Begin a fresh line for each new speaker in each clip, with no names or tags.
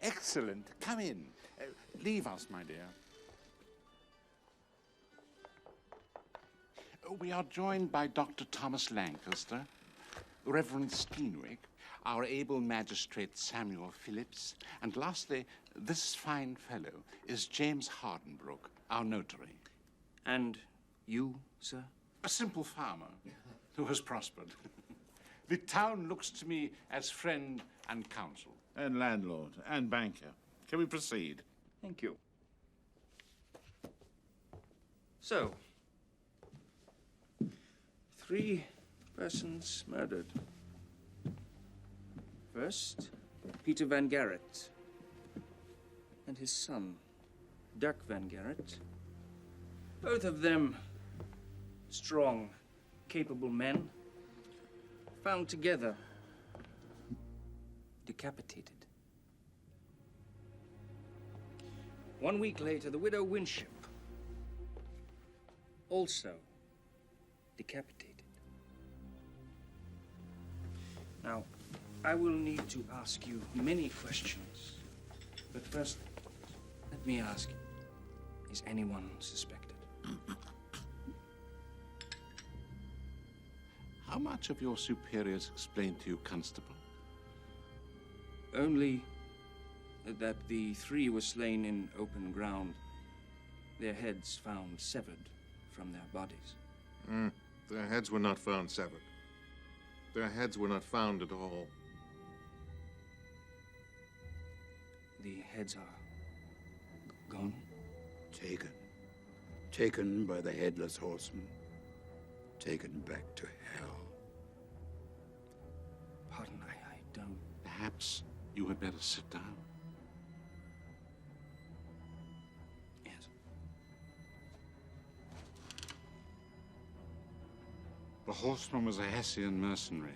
Excellent. Come in. Leave us, my dear. We are joined by Dr. Thomas Lancaster, Reverend Steenwick, our able magistrate Samuel Phillips, and lastly, this fine fellow is James Hardenbrook, our notary.
And you, sir?
A simple farmer who has prospered. The town looks to me as friend and counsel.
And landlord and banker. Can we proceed?
Thank you. So, 3 persons murdered. First, Peter Van Garrett and his son, Dirk Van Garrett. Both of them strong, capable men, found together, decapitated. 1 week later, the widow Winship, also decapitated. Now, I will need to ask you many questions, but first, let me ask, is anyone suspected?
How much of your superiors explained to you, Constable?
Only that the 3 were slain in open ground, their heads found severed from their bodies.
Their heads were not found severed. Their heads were not found at all.
The heads are gone?
Taken. Taken by the Headless Horseman. Taken back to hell.
Pardon, I don't...
Perhaps you had better sit down.
Yes.
The horseman was a Hessian mercenary,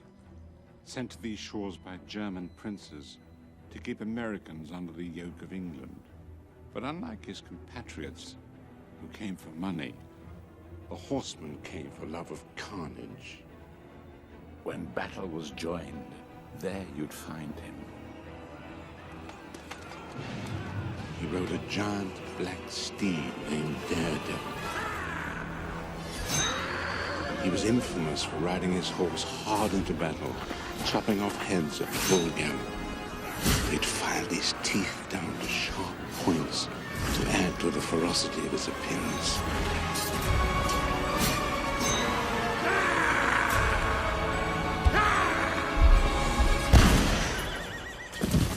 sent to these shores by German princes to keep Americans under the yoke of England. But unlike his compatriots, who came for money, the horseman came for love of carnage. When battle was joined, there you'd find him. He rode a giant black steed named Daredevil. He was infamous for riding his horse hard into battle, chopping off heads at full gallop. He'd filed his teeth down to sharp points to add to the ferocity of his appearance.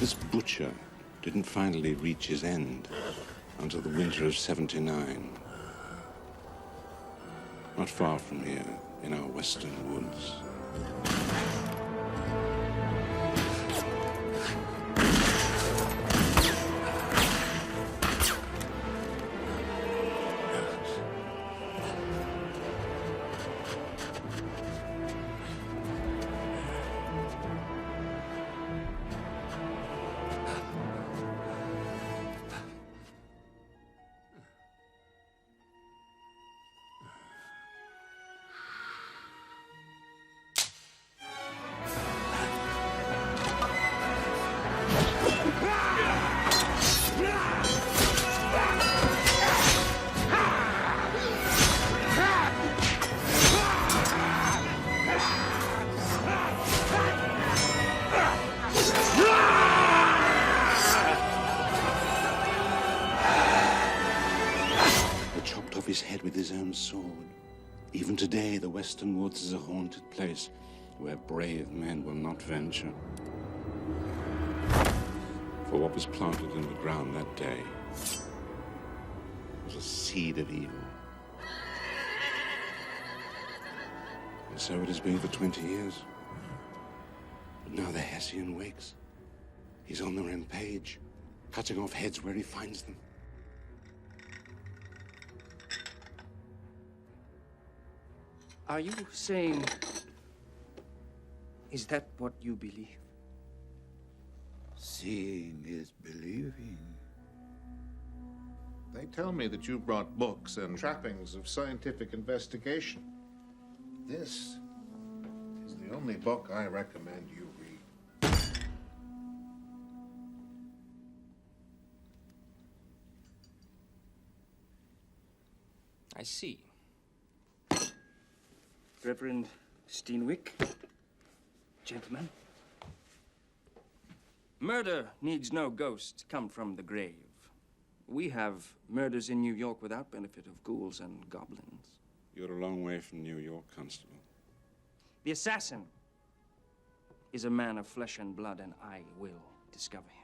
This butcher didn't finally reach his end until the winter of '79. Not far from here, in our western woods. His head with his own sword. Even today, the western woods is a haunted place where brave men will not venture. For what was planted in the ground that day was a seed of evil. And so it has been for 20 years. But now the Hessian wakes. He's on the rampage, cutting off heads where he finds them.
Are you saying... is that what you believe?
Seeing is believing.
They tell me that you brought books and trappings of scientific investigation. This is the only book I recommend you read.
I see. Reverend Steenwick, gentlemen. Murder needs no ghost come from the grave. We have murders in New York without benefit of ghouls and goblins.
You're a long way from New York, Constable.
The assassin is a man of flesh and blood, and I will discover him.